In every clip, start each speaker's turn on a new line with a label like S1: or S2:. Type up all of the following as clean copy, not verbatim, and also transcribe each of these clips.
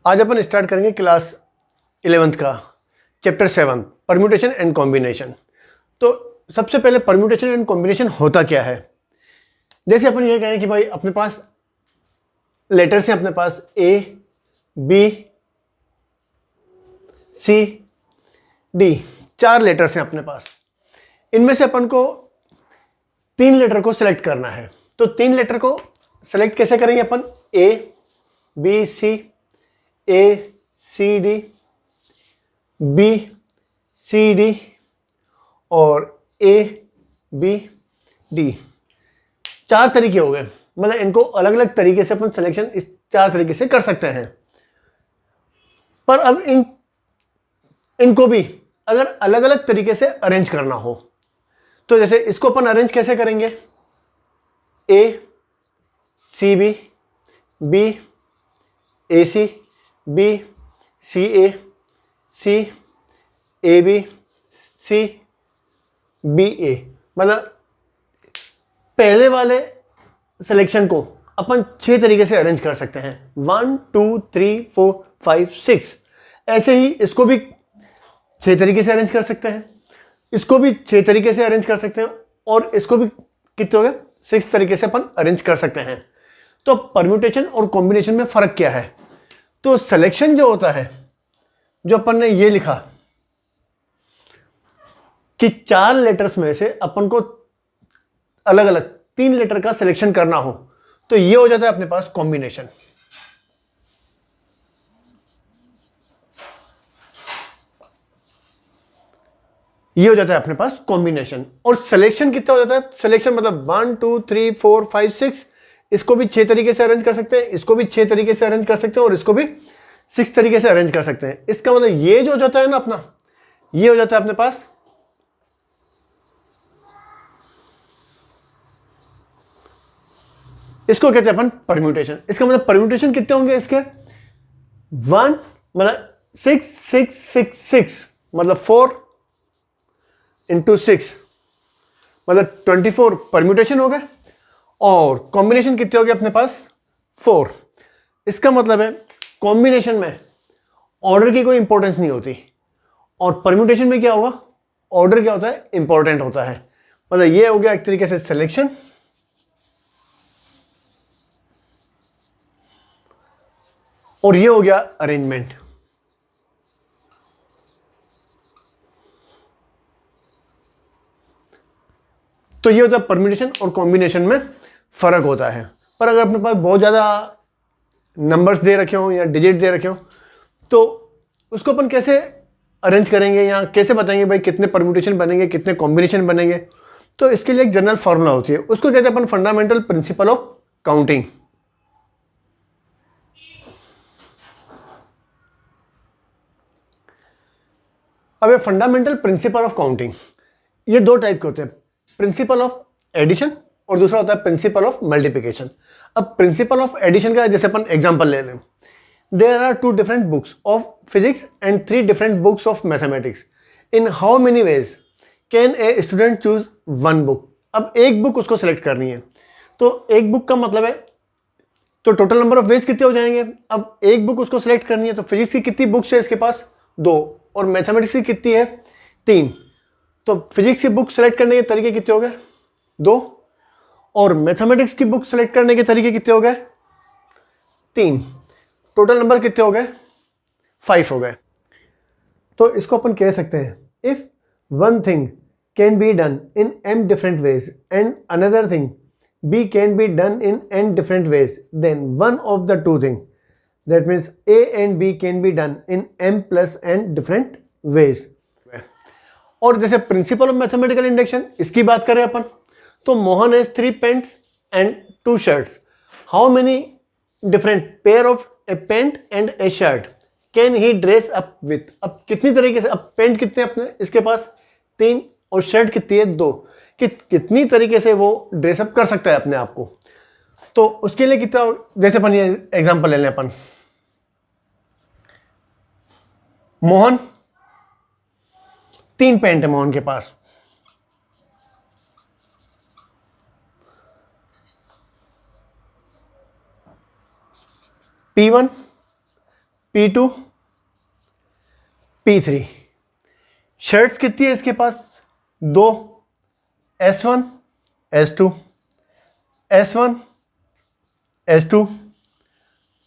S1: आज अपन स्टार्ट करेंगे class 11th का चैप्टर 7 परम्यूटेशन एंड कॉम्बिनेशन। तो सबसे पहले परम्यूटेशन एंड कॉम्बिनेशन होता क्या है। जैसे अपन ये कहें कि भाई अपने पास लेटर्स हैं, अपने पास A B C D, 4 letters हैं अपने पास। इनमें से अपन को 3 लेटर को सिलेक्ट करना है। तो 3 लेटर को सिलेक्ट कैसे करेंगे अपन? A B C, A C D, B C D और ए बी डी। 4 तरीके हो गए, मतलब इनको अलग अलग तरीके से अपन सिलेक्शन इस 4 तरीके से कर सकते हैं। पर अब इनको भी अगर अलग अलग तरीके से अरेंज करना हो तो जैसे इसको अपन अरेंज कैसे करेंगे? A C B, B A C, B C A B, C B A. मतलब पहले वाले सिलेक्शन को अपन 6 तरीके से अरेंज कर सकते हैं। 1 2 3 4 5 6। ऐसे ही इसको भी 6 तरीके से अरेंज कर सकते हैं, इसको भी 6 तरीके से अरेंज कर सकते हैं और इसको भी कितने हो गए? 6 तरीके से अपन अरेंज कर सकते हैं। तो परम्यूटेशन और कॉम्बिनेशन में फर्क क्या है? तो सिलेक्शन जो होता है, जो अपन ने ये लिखा कि 4 लेटर्स में से अपन को अलग अलग 3 लेटर का सिलेक्शन करना हो, तो ये हो जाता है अपने पास कॉम्बिनेशन। ये हो जाता है अपने पास कॉम्बिनेशन। और सिलेक्शन कितना हो जाता है? सिलेक्शन मतलब 1 2 3 4 5 6। इसको भी 6 तरीके से अरेंज कर सकते हैं, इसको भी 6 तरीके से अरेंज कर सकते हैं और इसको भी 6 तरीके से अरेंज कर सकते हैं। इसका मतलब ये जो हो जाता है ना अपना, ये हो जाता है अपने पास इसको कहते हैं अपन परम्यूटेशन। इसका मतलब परम्यूटेशन कितने होंगे इसके? 1 मतलब 6 6 6 6 मतलब 4 इंटू 6 मतलब 24 परम्यूटेशन हो गए। और कॉम्बिनेशन कितने हो गए अपने पास? 4। इसका मतलब है कॉम्बिनेशन में ऑर्डर की कोई इंपॉर्टेंस नहीं होती और परम्यूटेशन में क्या होगा? ऑर्डर क्या होता है? इंपॉर्टेंट होता है। मतलब ये हो गया एक तरीके से सिलेक्शन और ये हो गया अरेंजमेंट। तो ये होता है परम्यूटेशन और कॉम्बिनेशन में फर्क होता है। पर अगर अपने पास बहुत ज्यादा नंबर्स दे रखे हो या डिजिट दे रखे हो तो उसको अपन कैसे अरेंज करेंगे या कैसे बताएंगे भाई कितने परम्यूटेशन बनेंगे, कितने कॉम्बिनेशन बनेंगे? तो इसके लिए एक जनरल फॉर्मूला होती है, उसको कहते हैं अपन फंडामेंटल प्रिंसिपल ऑफ काउंटिंग। अब ये फंडामेंटल प्रिंसिपल ऑफ काउंटिंग, ये 2 टाइप के होते हैं, प्रिंसिपल ऑफ एडिशन और दूसरा होता है प्रिंसिपल ऑफ मल्टीप्लिकेशन। अब प्रिंसिपल ऑफ एडिशन का जैसे अपन एग्जांपल ले लें, there are 2 different books of physics and 3 different books of mathematics. In how many ways can a student choose 1 book? अब एक बुक उसको सेलेक्ट करनी है, तो एक बुक का मतलब है तो टोटल नंबर ऑफ वेज कितने हो जाएंगे? अब एक बुक उसको सेलेक्ट करनी है तो फिजिक्स की कितनी बुक्स है इसके पास? 2 और मैथमेटिक्स की कितनी है? 3। तो फिजिक्स की बुक सेलेक्ट करने के तरीके कितने हो गए? 2 और मैथमेटिक्स की बुक सेलेक्ट करने के तरीके कितने हो गए? 3। टोटल नंबर कितने हो गए? 5 हो गए। तो इसको अपन कह सकते हैं if one thing can be done in m different ways and another thing b can be done in n different ways, then one of the 2 thing that means a and b can be done in m plus n different ways. और जैसे principle of mathematical induction, इसकी बात करें अपन तो Mohan has 3 pants and 2 shirts. How many different pair of a pant and a shirt can he dress up with? अब कितनी तरीके से, अब पेंट कितने अपने इसके पास? 3 और शर्ट कितनी है? 2। कितनी तरीके से वो ड्रेसअप कर सकता है अपने आप को? तो उसके लिए कितना, जैसे अपन ये एग्जांपल ले लें अपन, मोहन 3 पेंट है मोहन के पास, P1 P2 P3। शर्ट्स कितनी है इसके पास? 2, S1 S2 S1 S2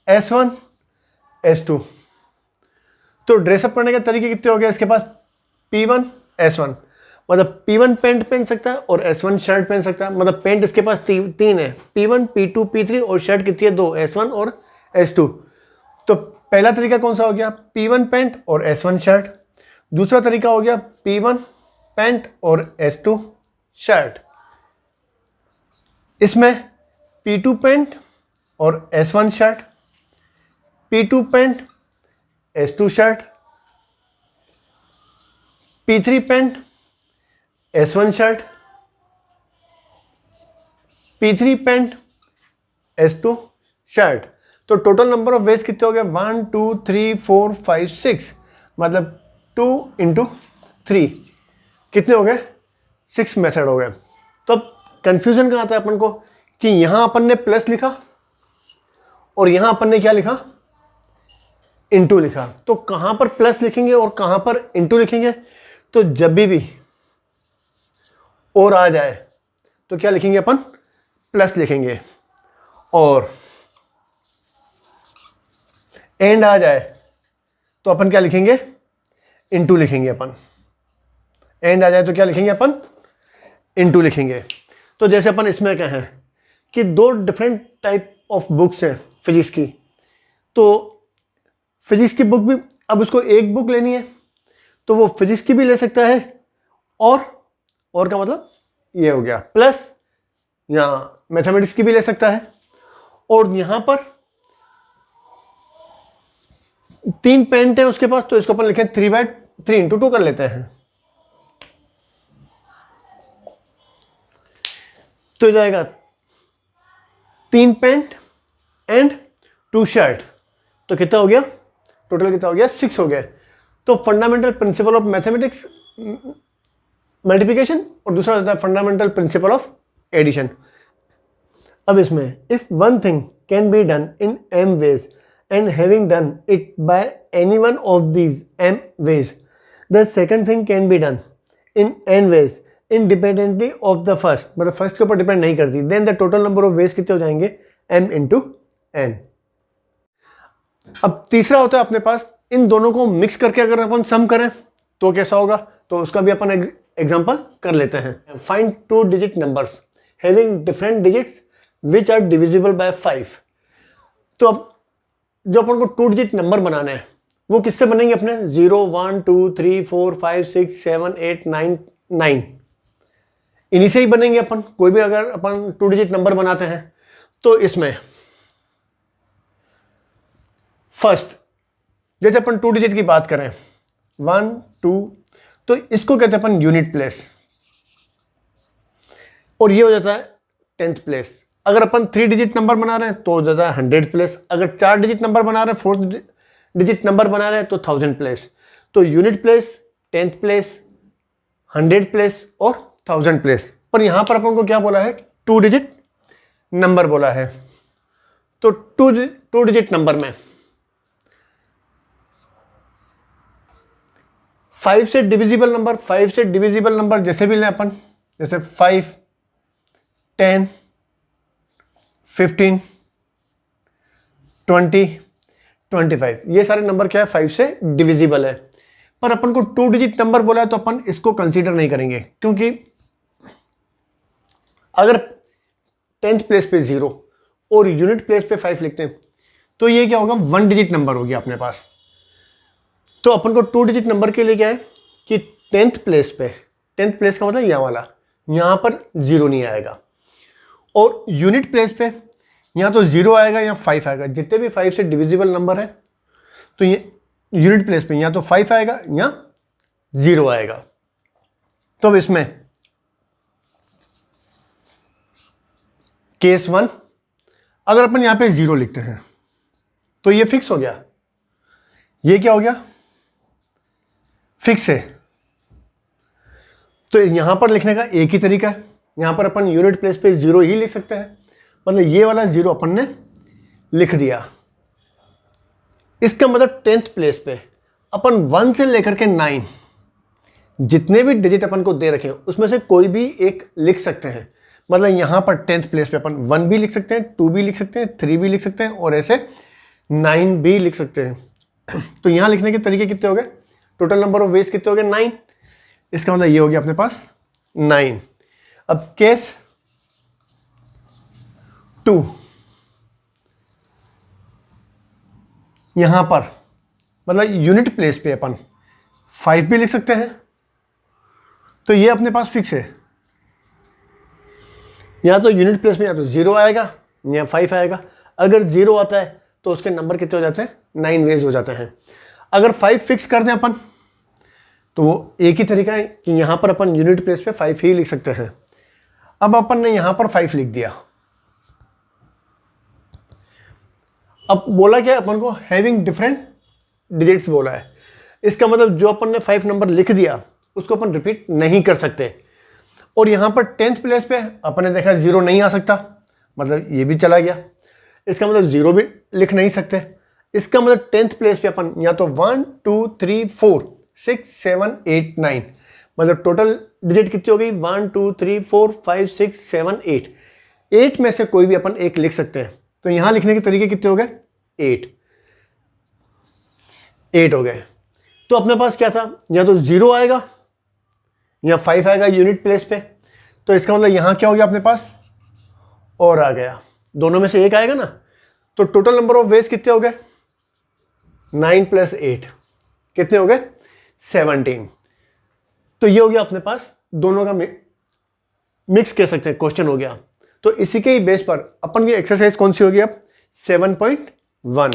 S1: S1 S2। तो ड्रेसअप करने के तरीके कितने हो गए इसके पास? P1 S1, मतलब P1 पैंट पहन सकता है और S1 शर्ट पहन सकता है, मतलब पैंट इसके पास तीन है, P1 P2 P3, और शर्ट कितनी है? 2, S1 और S2। तो पहला तरीका कौन सा हो गया? P1 पैंट और S1 शर्ट। दूसरा तरीका हो गया P1 पैंट और S2 शर्ट। इसमें P2 पैंट और S1 shirt, P2 pant S2 shirt, P3 pant S1 shirt, P3 pant S2 shirt. तो टोटल नंबर ऑफ वेज कितने हो गए? 1 2 3 4 5 6, मतलब 2 × 3 कितने हो गए? 6 मेथड हो गए। तो अब कंफ्यूजन कहाँ आता है अपन को कि यहां अपन ने प्लस लिखा और यहां अपन ने क्या लिखा? इनटू लिखा। तो कहां पर प्लस लिखेंगे और कहां पर इनटू लिखेंगे? तो जब भी और आ जाए तो क्या लिखेंगे अपन? प्लस लिखेंगे, और एंड आ जाए तो अपन क्या लिखेंगे? इनटू लिखेंगे अपन। एंड आ जाए तो क्या लिखेंगे अपन? इनटू लिखेंगे। तो जैसे अपन इसमें क्या है कि 2 डिफरेंट टाइप ऑफ बुक्स हैं फिजिक्स की, तो फिजिक्स की बुक भी, अब उसको एक बुक लेनी है तो वो फिजिक्स की भी ले सकता है, और का मतलब ये हो गया प्लस, या मैथमेटिक्स की भी ले सकता है। और यहां पर 3 पेंट है उसके पास, तो इसको अपन लिखें 3 × 2 कर लेते हैं। तो जाएगा 3 पेंट एंड 2 शर्ट, तो कितना हो गया? टोटल कितना हो गया? 6 हो गया। तो fundamental principle of mathematics multiplication, और दूसरा होता है फंडामेंटल प्रिंसिपल ऑफ एडिशन। अब इसमें if one thing can be done in m ways and having done it by any one of these m ways, the second thing can be done in n ways independently of the first, मतलब first के ऊपर depend नहीं करती, then the total number of ways कितने हो जाएंगे? m × n। अब तीसरा होता है अपने पास, इन दोनों को मिक्स करके अगर अपन सम करें तो कैसा होगा? तो उसका भी अपन एग्जांपल कर लेते हैं। Find 2 digit numbers having different digits which are divisible by 5। तो अब जो अपन को 2 डिजिट नंबर बनाना है वो किससे बनेंगे अपने? 0 1 2 3 4 5 6 7 8 9 9, इन्हीं से ही बनेंगे अपन। कोई भी अगर अपन 2 डिजिट नंबर बनाते हैं तो इसमें फर्स्ट, जैसे अपन 2 डिजिट की बात करें 1 2, तो इसको कहते हैं अपन यूनिट प्लेस, और ये हो जाता है 10th प्लेस। अगर अपन 3 डिजिट नंबर बना रहे हैं तो हो जाता है 100th प्लेस। अगर 4 डिजिट नंबर बना रहे हैं, 4th डिजिट नंबर बना रहे हैं तो 1000 प्लेस। तो unit place, 10th place, 100th place और 1000 प्लेस। पर यहां पर अपन को क्या बोला है? 2 डिजिट नंबर बोला है। तो 2 डिजिट नंबर में 5 से डिविजिबल नंबर, 5 से डिविजिबल नंबर जैसे भी लें अपन, जैसे 5 10 15 20 25, ये सारे नंबर क्या है? 5 से डिविजिबल है। पर अपन को 2 डिजिट नंबर बोला है तो अपन इसको कंसीडर नहीं करेंगे, क्योंकि अगर 10th प्लेस पे 0 और यूनिट प्लेस पे 5 लिखते हैं तो ये क्या होगा? 1 डिजिट नंबर हो गया अपने पास। तो अपन को 2 डिजिट नंबर के लिए क्या है कि 10th प्लेस पे, 10th प्लेस का मतलब यहाँ वाला, यहाँ पर 0 नहीं आएगा, और यूनिट प्लेस पे यहाँ तो 0 आएगा या 5 आएगा। जितने भी 5 से डिविजिबल नंबर है तो ये यूनिट प्लेस पे या तो 5 आएगा या 0 आएगा। तो अब इसमें केस 1, अगर अपन यहाँ पे 0 लिखते हैं तो ये फिक्स हो गया। ये क्या हो गया? फिक्स है। तो यहां पर लिखने का एक ही तरीका है, यहां पर अपन यूनिट प्लेस पे 0 ही लिख सकते हैं, मतलब ये वाला 0 अपन ने लिख दिया। इसका मतलब 10th प्लेस पे अपन 1 से लेकर के 9 जितने भी डिजिट अपन को दे रखे हैं उसमें से कोई भी एक लिख सकते हैं। मतलब यहाँ पर 10th प्लेस पे अपन 1 भी लिख सकते हैं, 2 भी लिख सकते हैं, 3 भी लिख सकते हैं और ऐसे 9 भी लिख सकते हैं। तो यहाँ लिखने के तरीके कितने हो गए? टोटल नंबर ऑफ वेज कितने हो गए? 9। इसका मतलब ये हो गया अपने पास 9। अब केस 2, यहां पर मतलब यूनिट प्लेस पे अपन 5 भी लिख सकते हैं। तो ये अपने पास फिक्स है, या तो यूनिट प्लेस में या तो 0 आएगा या 5 आएगा। अगर 0 आता है तो उसके नंबर कितने हो जाते हैं? 9 वेज हो जाते हैं। अगर 5 फिक्स कर दें अपन तो वो एक ही तरीका है कि यहां पर अपन यूनिट प्लेस पे 5 ही लिख सकते हैं। अब अपन ने यहां पर 5 लिख दिया। अब बोला क्या अपन को? हैविंग डिफरेंट डिजिट्स बोला है। इसका मतलब जो अपन ने 5 नंबर लिख दिया उसको अपन रिपीट नहीं कर सकते। और यहां पर 10th प्लेस पे अपन ने देखा 0 नहीं आ सकता, मतलब ये भी चला गया। इसका मतलब 0 भी लिख नहीं सकते। इसका मतलब 10th प्लेस पे अपन या तो 1 2 3 4 6 7 8 9, मतलब टोटल डिजिट कितनी हो गई? 1 2 3 4 5 6 7 8। 8 में से कोई भी अपन एक लिख सकते हैं। तो यहां लिखने के तरीके कितने हो गए? 8 हो गए। तो अपने पास क्या था? या तो 0 आएगा या 5 आएगा यूनिट प्लेस पे। तो इसका मतलब यहां क्या हो गया अपने पास? और आ गया, दोनों में से एक आएगा ना। तो टोटल नंबर ऑफ वेज कितने हो गए? 9 + 8 कितने हो गए? 17। तो ये हो गया अपने पास दोनों का मिक्स कह सकते हैं क्वेश्चन हो गया। तो इसी के ही बेस पर अपन की एक्सरसाइज कौन सी होगी अब? 7.1।